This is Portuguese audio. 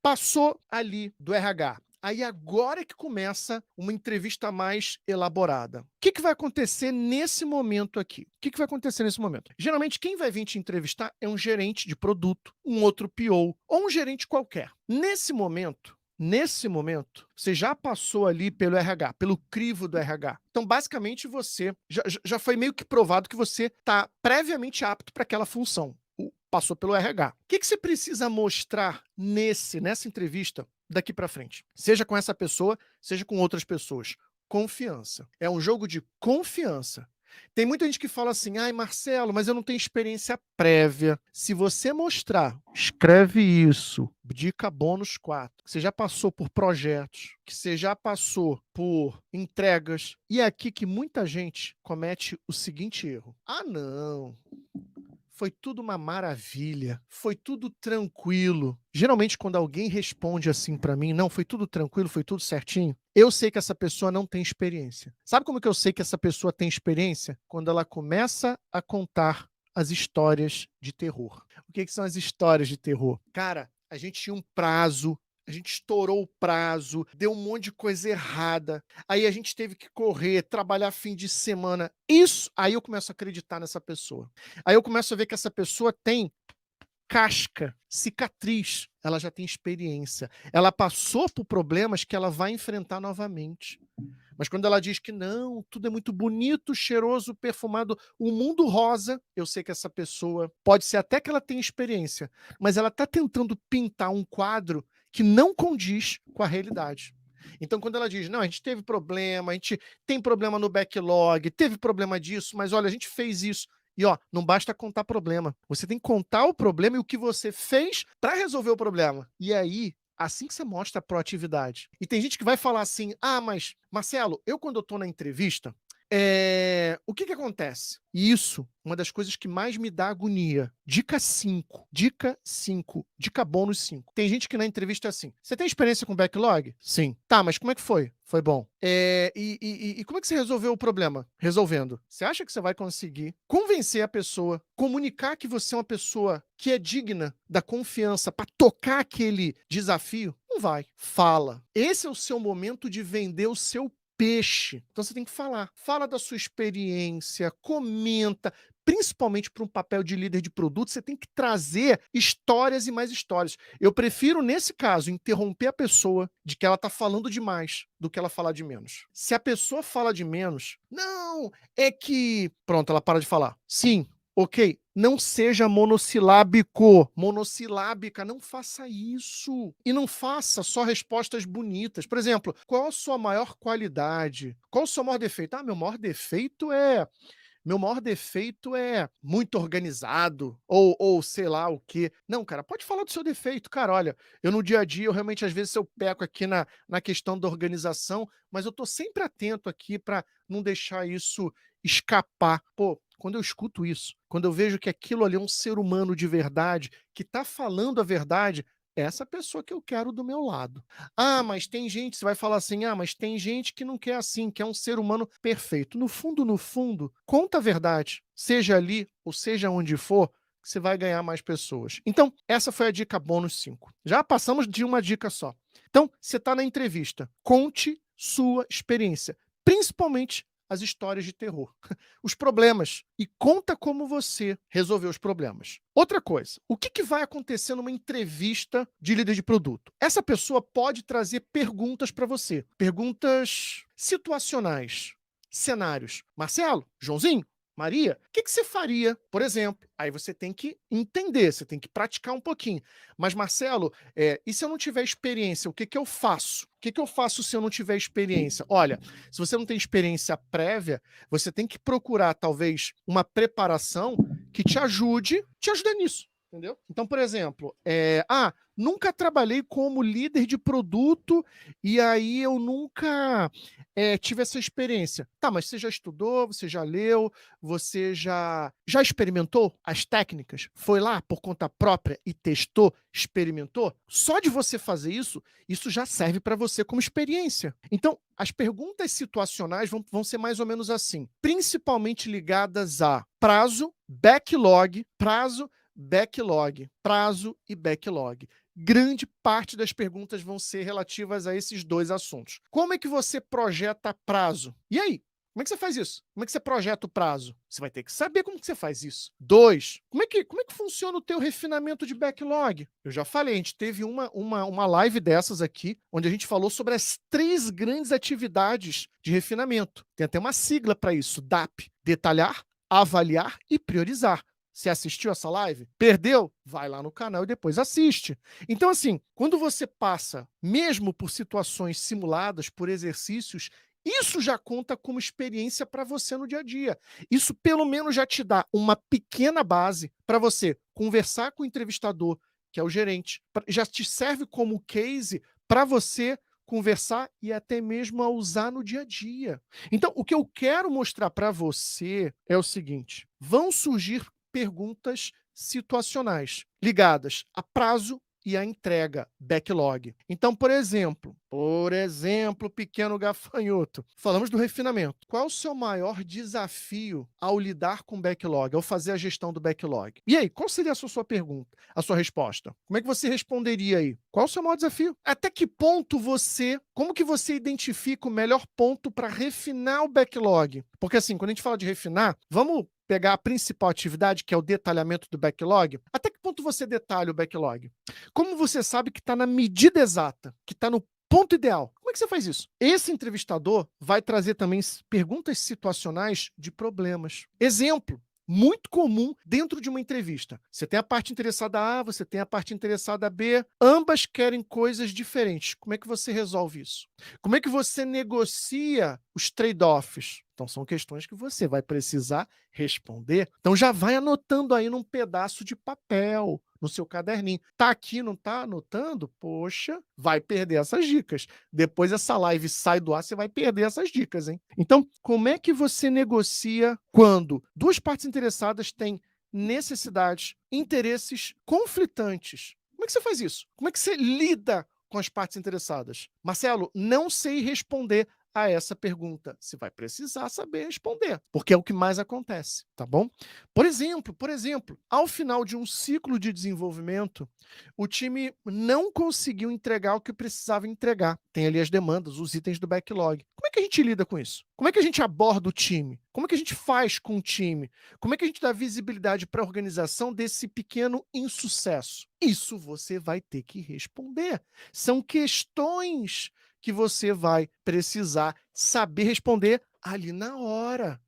Passou ali do RH. Aí agora é que começa uma entrevista mais elaborada. O que vai acontecer nesse momento aqui? O que vai acontecer nesse momento? Geralmente quem vai vir te entrevistar é um gerente de produto, um outro PO ou um gerente qualquer. Nesse momento, você já passou ali pelo RH, pelo crivo do RH. Então, basicamente, você já foi meio que provado que você está previamente apto para aquela função. Passou pelo RH. O que você precisa mostrar nessa entrevista daqui para frente? Seja com essa pessoa, seja com outras pessoas. Confiança. É um jogo de confiança. Tem muita gente que fala assim: ai, Marcelo, mas eu não tenho experiência prévia. Se você mostrar, escreve isso, dica bônus 4, que você já passou por projetos, que você já passou por entregas, e é aqui que muita gente comete o seguinte erro: ah, não. Foi tudo uma maravilha, foi tudo tranquilo. Geralmente, quando alguém responde assim pra mim, não, foi tudo tranquilo, foi tudo certinho, eu sei que essa pessoa não tem experiência. Sabe como que eu sei que essa pessoa tem experiência? Quando ela começa a contar as histórias de terror. O que são as histórias de terror? Cara, a gente tinha um prazo, a gente estourou o prazo, deu um monte de coisa errada, aí a gente teve que correr, trabalhar fim de semana. Isso, aí eu começo a acreditar nessa pessoa. Aí eu começo a ver que essa pessoa tem casca, cicatriz, ela já tem experiência. Ela passou por problemas que ela vai enfrentar novamente. Mas quando ela diz que não, tudo é muito bonito, cheiroso, perfumado, o mundo rosa, eu sei que essa pessoa pode ser até que ela tenha experiência, mas ela está tentando pintar um quadro que não condiz com a realidade. Então, quando ela diz, não, a gente teve problema, a gente tem problema no backlog, teve problema disso, mas olha, a gente fez isso. E ó, não basta contar problema. Você tem que contar o problema e o que você fez para resolver o problema. E aí, assim que você mostra a proatividade. E tem gente que vai falar assim: ah, mas, Marcelo, eu quando eu tô na entrevista, o que acontece? E isso, uma das coisas que mais me dá agonia. Dica bônus 5. Tem gente que na entrevista é assim: você tem experiência com backlog? Sim. Tá, mas como é que foi? Foi bom. E como é que você resolveu o problema? Resolvendo. Você acha que você vai conseguir convencer a pessoa, comunicar que você é uma pessoa que é digna da confiança para tocar aquele desafio? Não vai. Fala. Esse é o seu momento de vender o seu peixe. Então você tem que falar. Fala da sua experiência, comenta. Principalmente para um papel de líder de produto, você tem que trazer histórias e mais histórias. Eu prefiro, nesse caso, interromper a pessoa de que ela está falando demais do que ela falar de menos. Se a pessoa fala de menos, não, é que. Pronto, ela para de falar. Sim, ok. Não seja monossilábico, monossilábica, não faça isso. E não faça só respostas bonitas. Por exemplo, qual a sua maior qualidade? Qual o seu maior defeito? Ah, meu maior defeito é muito organizado, ou sei lá o quê. Não, cara, pode falar do seu defeito. Cara, olha, eu no dia a dia, eu realmente, às vezes, eu peco aqui na questão da organização, mas eu tô sempre atento aqui para não deixar isso escapar. Pô, quando eu escuto isso, quando eu vejo que aquilo ali é um ser humano de verdade, que tá falando a verdade, é essa pessoa que eu quero do meu lado. Ah, mas tem gente, você vai falar assim: ah, mas tem gente que não quer assim, que é um ser humano perfeito. No fundo, conta a verdade. Seja ali ou seja onde for, que você vai ganhar mais pessoas. Então, essa foi a dica bônus 5. Já passamos de uma dica só. Então, você está na entrevista, conte sua experiência, principalmente as histórias de terror, os problemas, e conta como você resolveu os problemas. Outra coisa, o que vai acontecer numa entrevista de líder de produto? Essa pessoa pode trazer perguntas para você, perguntas situacionais, cenários. Marcelo, Joãozinho, Maria, o que você faria, por exemplo? Aí você tem que entender, você tem que praticar um pouquinho. Mas, Marcelo, e se eu não tiver experiência, o que eu faço? O que eu faço se eu não tiver experiência? Olha, se você não tem experiência prévia, você tem que procurar, talvez, uma preparação que te ajude nisso. Entendeu? Então, por exemplo, nunca trabalhei como líder de produto e aí eu nunca tive essa experiência. Tá, mas você já estudou, você já leu, você já experimentou as técnicas? Foi lá por conta própria e testou, experimentou? Só de você fazer isso já serve para você como experiência. Então, as perguntas situacionais vão ser mais ou menos assim, principalmente ligadas a prazo, backlog, prazo e backlog. grande parte das perguntas vão ser relativas a esses 2 assuntos. Como é que você projeta prazo? E aí? Como é que você faz isso? Como é que você projeta o prazo? Você vai ter que saber como que você faz isso. 2, como é que funciona o teu refinamento de backlog? Eu já falei, a gente teve uma live dessas aqui, onde a gente falou sobre as 3 grandes atividades de refinamento. Tem até uma sigla para isso, DAP: detalhar, avaliar e priorizar. Você assistiu essa live? Perdeu? Vai lá no canal e depois assiste. Então, assim, quando você passa, mesmo por situações simuladas, por exercícios, isso já conta como experiência para você no dia a dia. Isso pelo menos já te dá uma pequena base para você conversar com o entrevistador, que é o gerente. Já te serve como case para você conversar e até mesmo a usar no dia a dia. Então, o que eu quero mostrar para você é o seguinte: vão surgir perguntas situacionais ligadas a prazo e a entrega, backlog. Então, por exemplo, pequeno gafanhoto, falamos do refinamento. Qual o seu maior desafio ao lidar com backlog, ao fazer a gestão do backlog? E aí, qual seria a sua pergunta, a sua resposta? Como é que você responderia aí? Qual o seu maior desafio? Até que ponto como que você identifica o melhor ponto para refinar o backlog? Porque assim, quando a gente fala de refinar, vamos pegar a principal atividade, que é o detalhamento do backlog. Até que ponto você detalha o backlog? Como você sabe que está na medida exata, que está no ponto ideal? Como é que você faz isso? Esse entrevistador vai trazer também perguntas situacionais de problemas. Exemplo muito comum dentro de uma entrevista. Você tem a parte interessada A, você tem a parte interessada B, ambas querem coisas diferentes. Como é que você resolve isso? Como é que você negocia os trade-offs? Então, são questões que você vai precisar responder. Então, já vai anotando aí num pedaço de papel, no seu caderninho. Tá aqui, não tá anotando? Poxa, vai perder essas dicas. Depois essa live sai do ar, você vai perder essas dicas, hein? Então, como é que você negocia quando 2 partes interessadas têm necessidades, interesses conflitantes? Como é que você faz isso? Como é que você lida com as partes interessadas? Marcelo, não sei responder a essa pergunta. Você vai precisar saber responder, porque é o que mais acontece, tá bom? Por exemplo, ao final de um ciclo de desenvolvimento, o time não conseguiu entregar o que precisava entregar. Tem ali as demandas, os itens do backlog. Como é que a gente lida com isso? Como é que a gente aborda o time? Como é que a gente faz com o time? Como é que a gente dá visibilidade para a organização desse pequeno insucesso? Isso você vai ter que responder. São questões que você vai precisar saber responder ali na hora.